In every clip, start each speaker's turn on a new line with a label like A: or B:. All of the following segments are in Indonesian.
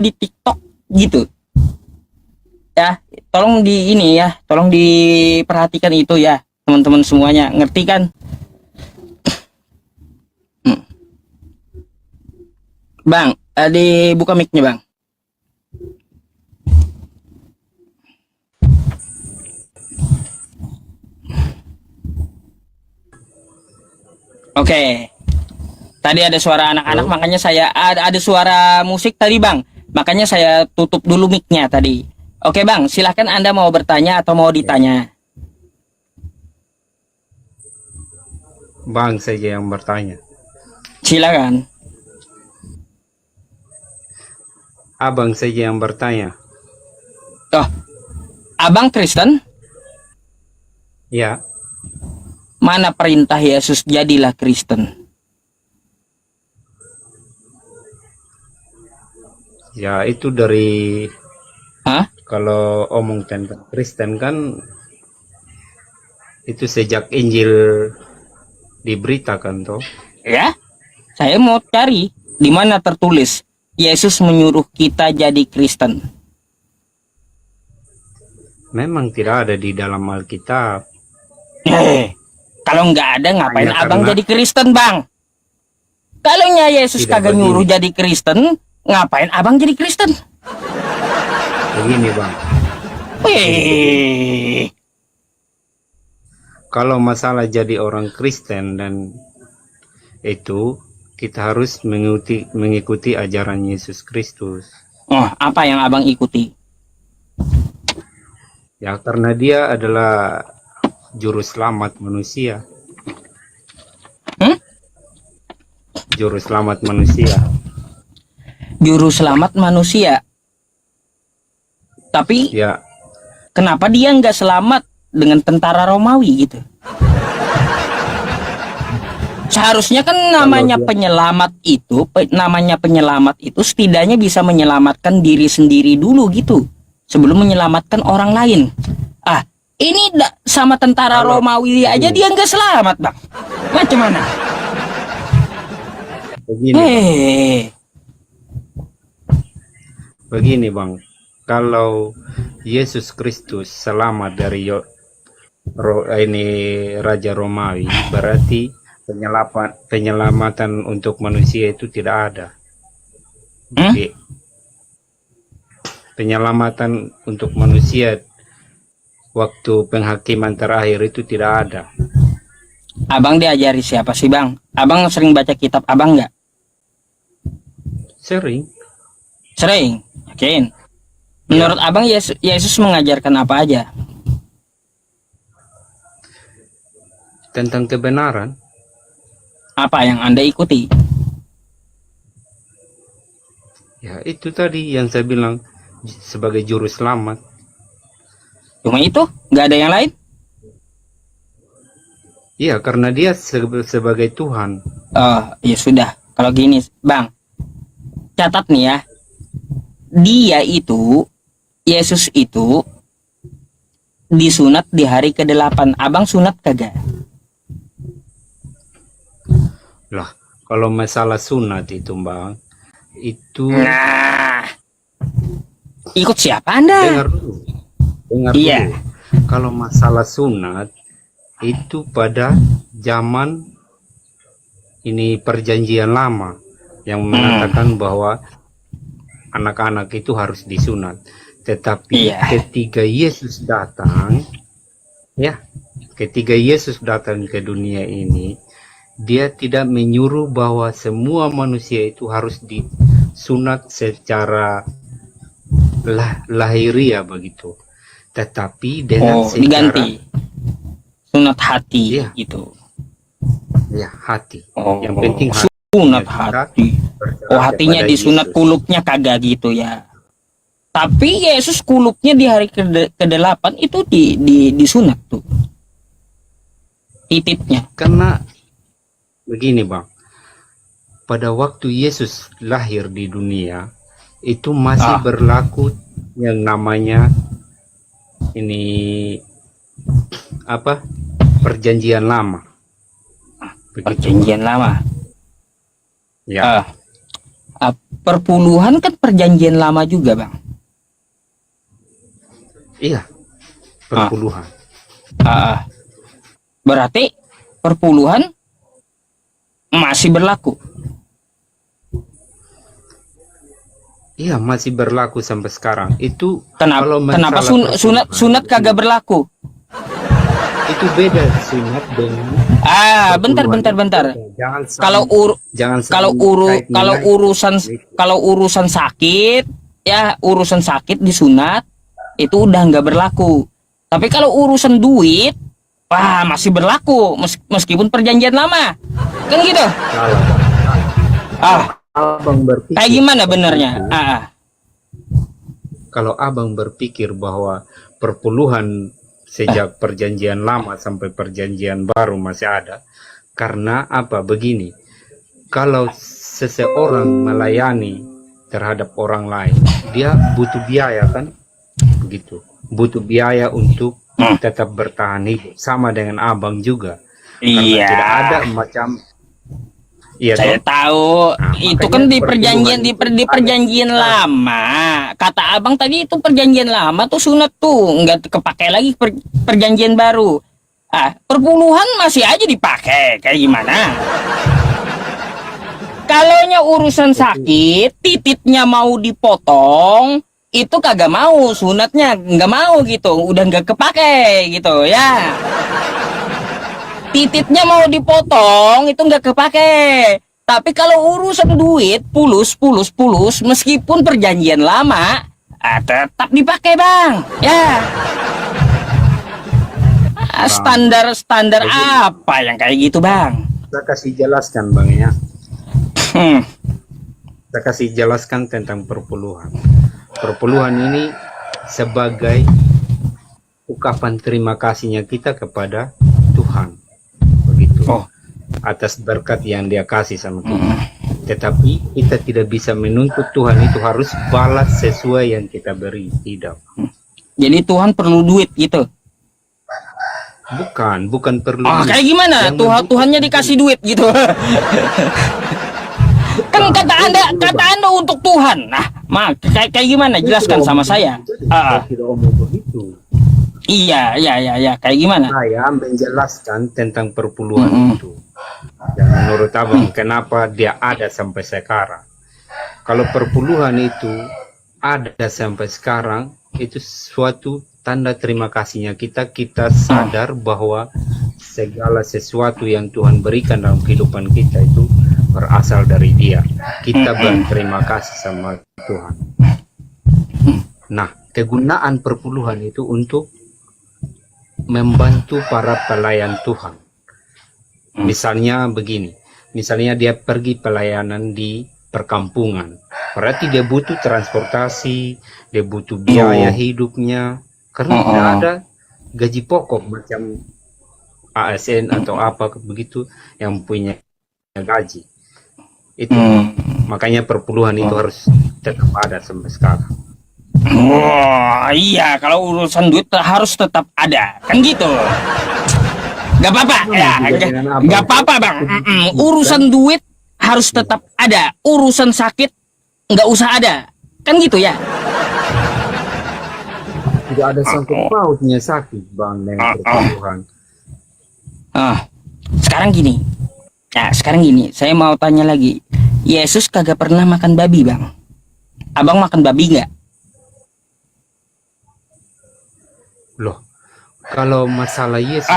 A: di TikTok gitu. Ya, tolong di ini ya, tolong diperhatikan itu ya, teman-teman semuanya, ngerti kan? Hmm. Bang, dibuka mic-nya, Bang. Oke. Tadi ada suara anak-anak,
B: Halo?
A: makanya saya ada suara musik tadi, Bang. Makanya saya tutup dulu mic-nya tadi. Oke, Bang, silahkan Anda mau bertanya atau mau
B: Ya.
A: ditanya.
B: Bang saja yang bertanya.
A: Silakan.
B: Abang saja yang bertanya.
A: Oh, Abang Kristen?
B: Ya,
A: Mana perintah Yesus jadilah Kristen?
B: ya itu dari
A: Hah?
B: kalau omong tentang Kristen kan itu sejak Injil diberitakan toh.
A: Ya, saya mau cari di mana tertulis Yesus menyuruh kita jadi Kristen.
B: Memang tidak ada di dalam Alkitab.
A: Kalau nggak ada ngapain
B: Hanya
A: Abang
B: karena
A: jadi Kristen, Bang? Kalau Yesus
B: tidak
A: kagak nyuruh
B: begini.
A: jadi Kristen, ngapain Abang jadi Kristen?
B: Begini Bang. Begini.
A: Wih,
B: Kalau masalah jadi orang Kristen dan itu kita harus mengikuti ajaran Yesus Kristus.
A: oh apa yang Abang ikuti?
B: Ya karena dia adalah juru selamat manusia.
A: Hmm?
B: Juru selamat manusia.
A: Juru selamat manusia. Tapi
B: Ya,
A: kenapa dia nggak selamat dengan tentara Romawi gitu? Seharusnya kan namanya
B: dia-
A: penyelamat itu setidaknya bisa menyelamatkan diri sendiri dulu gitu sebelum menyelamatkan orang lain. Ah, ini sama tentara
B: Kalau
A: Romawi aja
B: begini,
A: dia nggak selamat, Bang. Macam mana?
B: begini, begini Bang. Kalau Yesus Kristus selamat dari ini Raja Romawi, berarti penyelamatan untuk manusia itu tidak ada.
A: Hmm?
B: Jadi, penyelamatan untuk manusia waktu penghakiman terakhir itu tidak ada.
A: Abang diajari siapa sih, Bang? Abang sering baca kitab Abang nggak?
B: Sering
A: Sering. Yakin? Menurut Abang Yesus mengajarkan apa aja?
B: tentang kebenaran.
A: Apa yang Anda ikuti?
B: Ya, itu tadi yang saya bilang sebagai juru selamat.
A: Cuma itu? Nggak ada yang lain?
B: Iya, karena dia sebagai Tuhan.
A: Oh, ya sudah. Kalau gini, Bang, catat nih ya. Dia itu, Yesus itu disunat di hari ke-8. Abang sunat kagak?
B: Lah, kalau masalah sunat itu, Bang, itu
A: Nah, ikut siapa Anda?
B: dengar dulu. Dengar
A: Iya.
B: dulu. Kalau masalah sunat itu pada zaman ini perjanjian lama yang mengatakan bahwa anak-anak itu harus disunat. Tetapi
A: Iya.
B: ketika Yesus datang, ya, ketika Yesus datang ke dunia ini, dia tidak menyuruh bahwa semua manusia itu harus disunat secara lahiriah begitu. Tetapi dengan secara
A: diganti. Sunat hati
B: Iya.
A: gitu.
B: ya hati.
A: Oh,
B: Yang penting
A: sunat
B: kita
A: hati.
B: percaya
A: Oh, hatinya
B: kepada
A: disunat,
B: Yesus.
A: kulupnya kagak gitu ya. Tapi Yesus kulupnya di hari ke-8 itu disunat tuh. Titipnya.
B: Karena begini Bang, pada waktu Yesus lahir di dunia itu masih berlaku yang namanya ini apa perjanjian lama. Begitu.
A: Perjanjian lama.
B: Ya.
A: Ah, perpuluhan kan perjanjian lama juga, Bang.
B: Iya, perpuluhan.
A: Ah, berarti perpuluhan masih berlaku.
B: Iya, masih berlaku sampai sekarang. Itu
A: Kenapa?
B: kalau
A: Kenapa
B: masalah
A: sunat
B: perpuluhan,
A: kagak berlaku?
B: itu beda sunat dengan
A: Bentar,
B: perpuluhan.
A: bentar, bentar.
B: Jangan
A: Kalau
B: jangan
A: kalau urusan sakit, ya urusan sakit disunat itu udah nggak berlaku. Tapi kalau urusan duit, wah masih berlaku meskipun perjanjian lama, kan gitu. Ah,
B: abang berpikir
A: kayak gimana
B: seperti
A: benernya?
B: itu, kalau abang berpikir bahwa perpuluhan sejak perjanjian lama sampai perjanjian baru masih ada, karena apa? Begini, kalau seseorang melayani terhadap orang lain, dia butuh biaya kan? Begitu, butuh biaya untuk tetap bertahan hidup. Sama dengan abang juga, karena
A: Iya.
B: tidak ada macam. Iya,
A: Saya
B: toh?
A: tahu
B: Nah,
A: itu
B: makanya
A: kan di perjanjian
B: perpuluhan
A: di
B: itu
A: perjanjian
B: ada.
A: lama. Kata abang tadi itu perjanjian lama tuh sunat tuh nggak kepakai lagi perjanjian baru. Perpuluhan masih aja dipakai kayak gimana? Kalaunya urusan sakit, titiknya mau dipotong, itu kagak mau sunatnya nggak mau gitu, udah nggak kepake gitu ya. Titiknya mau dipotong itu nggak kepake. Tapi kalau urusan duit, pulus, meskipun perjanjian lama, tetap dipakai bang. Ya, standar apa yang kayak gitu bang?
B: Saya kasih jelaskan bang ya.
A: Hmm.
B: Saya kasih jelaskan tentang perpuluhan. Perpuluhan ini sebagai ungkapan terima kasihnya kita kepada Tuhan. Begitu. Atas berkat yang dia kasih sama kita. Tetapi kita tidak bisa menuntut Tuhan itu harus balas sesuai yang kita beri. Tidak.
A: Jadi Tuhan perlu duit gitu.
B: Bukan perlu.
A: Kayak gimana? Tuhannya dikasih duit gitu. Kan kata Anda untuk Tuhan. Nah, kayak gimana? Jelaskan sama saya.
B: Tidak omong begitu.
A: Iya, kayak gimana?
B: Saya menjelaskan tentang perpuluhan itu. Dan menurut abang, kenapa dia ada sampai sekarang? Kalau perpuluhan itu ada sampai sekarang, itu suatu tanda terima kasihnya kita sadar bahwa segala sesuatu yang Tuhan berikan dalam kehidupan kita itu berasal dari Dia. Kita berterima kasih sama Tuhan. Nah, kegunaan perpuluhan itu untuk membantu para pelayan Tuhan. Misalnya begini, misalnya dia pergi pelayanan di perkampungan, berarti dia butuh transportasi, dia butuh biaya hidupnya, karena tidak ada gaji pokok macam ASN atau apa begitu yang punya gaji. Itu makanya perpuluhan itu harus tetap ada sampai sekarang.
A: Iya, kalau urusan duit harus tetap ada, kan gitu. Gak apa-apa, ya, gak apa-apa bang. Urusan duit harus tetap ada, urusan sakit nggak usah ada, kan gitu ya.
B: Tidak ada sangkut pautnya sakit bang dengan perpuluhan.
A: Sekarang gini, saya mau tanya lagi. Yesus kagak pernah makan babi bang. Abang makan babi nggak?
B: Loh, kalau masalah Yesus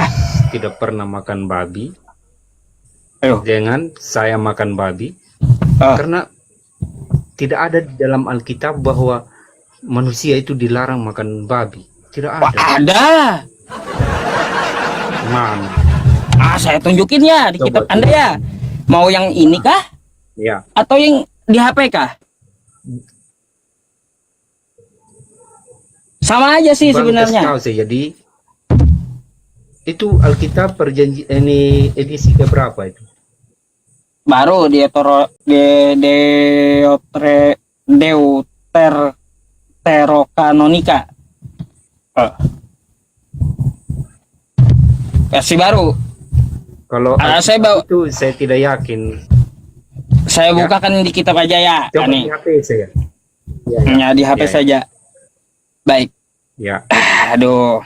B: tidak pernah makan babi, dengan saya makan babi, karena tidak ada di dalam Alkitab bahwa manusia itu dilarang makan babi. Tidak ada.
A: Ada.
B: Mana?
A: Saya tunjukin ya di kitab Anda ya. Mau yang ini kah?
B: Ya.
A: Atau yang di HP kah? Sama aja sih sebenarnya.
B: Jadi itu Alkitab perjanjian ini edisi keberapa itu?
A: Baru Deuterokanonika. Versi baru.
B: Kalau
A: saya bawa
B: itu saya tidak yakin.
A: Saya bukakan di kitab aja ya.
B: Coba
A: Nih.
B: di HP saya. Ya,
A: Ya, di HP
B: Ya, ya.
A: saja. Baik.
B: Ya.
A: Aduh.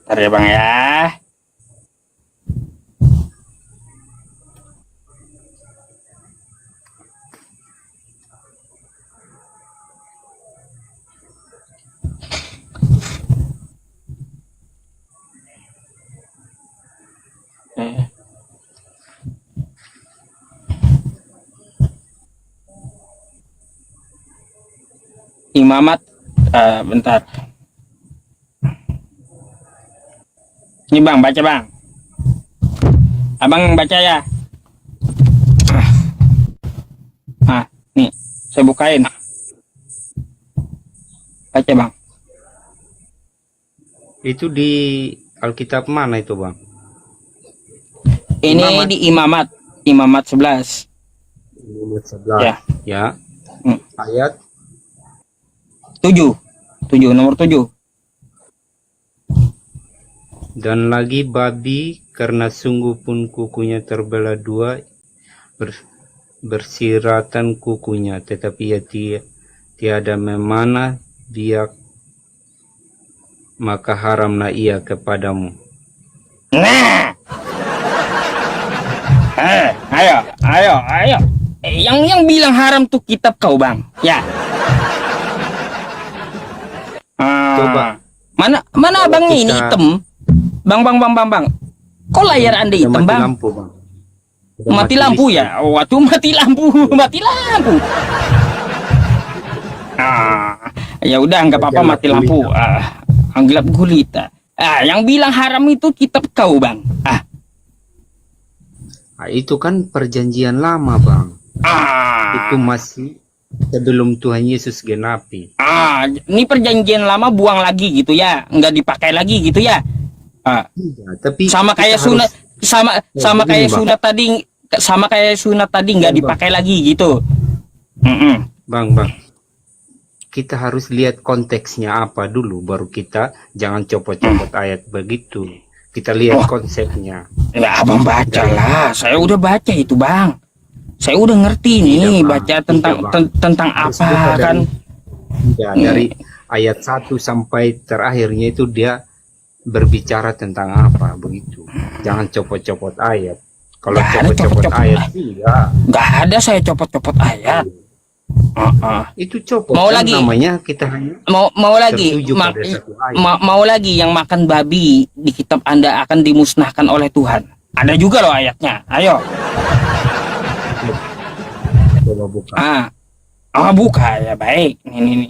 A: Bentar ya Bang ya. Eh. Imamat, bentar. Ini Bang, baca Bang. Abang baca ya. Nih, saya bukain. Baca Bang.
B: Itu di Alkitab mana itu, Bang?
A: Ini
B: Imamat.
A: di Imamat 11.
B: Nomor 11.
A: Ya.
B: Ya.
A: Hmm.
B: Ayat
A: 7. Nomor 7.
B: dan lagi babi karena sungguh pun kukunya terbelah dua bersiratan kukunya, tetapi ia tiada memana biak, maka haramlah ia kepadamu.
A: Nah. Ayo. Yang bilang haram tuh kitab kau Bang. Ya.
B: Coba.
A: Mana
B: Kalau
A: abangnya ini
B: kita-
A: hitam? Bang. Kok layar Anda
B: Udah
A: hitam
B: mati
A: Bang?
B: lampu, Bang. Udah
A: Mati lampu
B: listrik.
A: ya? Waduh, mati lampu. Ya udah nggak apa-apa
B: Gelap
A: mati lampu.
B: gulita.
A: Gelap gulita. Yang bilang haram itu kitab kau Bang.
B: Nah, itu kan perjanjian lama, Bang. Itu masih sebelum Tuhan Yesus genapi.
A: Ini perjanjian lama buang lagi gitu ya, nggak dipakai lagi gitu ya.
B: Iya, tapi
A: Sama
B: kita
A: kayak sunat, sama
B: begini,
A: kayak
B: Bang.
A: sunat tadi, nggak
B: Bang.
A: dipakai lagi gitu.
B: Bang, kita harus lihat konteksnya apa dulu, baru kita jangan copot-copot ayat begitu. Kita lihat konsepnya.
A: Ya abang baca lah, saya udah baca itu Bang. Saya udah ngerti nih
B: Tidak, Bang.
A: baca tentang
B: Tidak, Bang.
A: tentang
B: Harus
A: apa
B: buka
A: kan.
B: Dari ayat 1 sampai terakhirnya itu dia berbicara tentang apa begitu. Jangan copot-copot ayat. Kalau
A: Nggak ada
B: copot-copot
A: copot-copot
B: ayat iya.
A: Nggak ada saya copot-copot ayat.
B: Itu copot
A: Mau
B: kan
A: lagi?
B: namanya, kita hanya
A: Mau lagi
B: tertuju pada satu ayat.
A: mau lagi yang makan babi di kitab Anda akan dimusnahkan oleh Tuhan. Ada juga loh ayatnya. Ayo.
B: Coba buka.
A: Buka ya baik. Nih.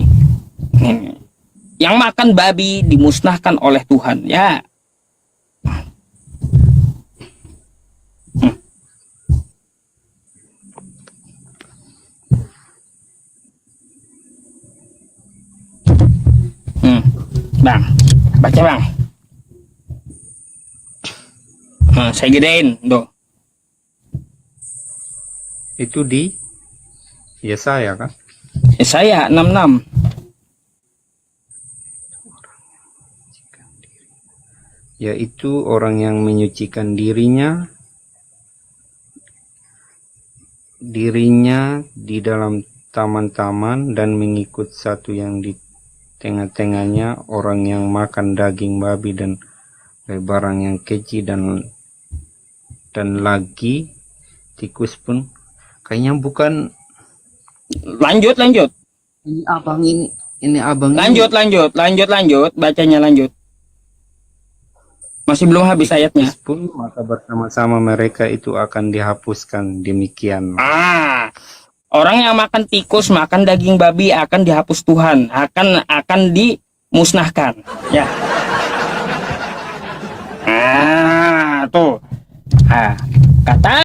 A: Yang makan babi dimusnahkan oleh Tuhan ya. Bang, baca Bang. Saya gedein, tuh.
B: Itu di Yesaya kan?
A: Saya 66.
B: Yaitu orang yang menyucikan dirinya di dalam taman-taman dan mengikut satu yang di tengah-tengahnya, orang yang makan daging babi dan barang yang keji dan lagi tikus pun kayaknya bukan.
A: Lanjut.
B: Ini abang ini
A: Lanjut. Bacanya lanjut. Masih belum habis ayatnya.
B: tikus pun, maka bersama-sama mereka itu akan dihapuskan, demikian.
A: Orang yang makan tikus, makan daging babi akan dihapus Tuhan, akan dimusnahkan. Ya. Tuh. Kata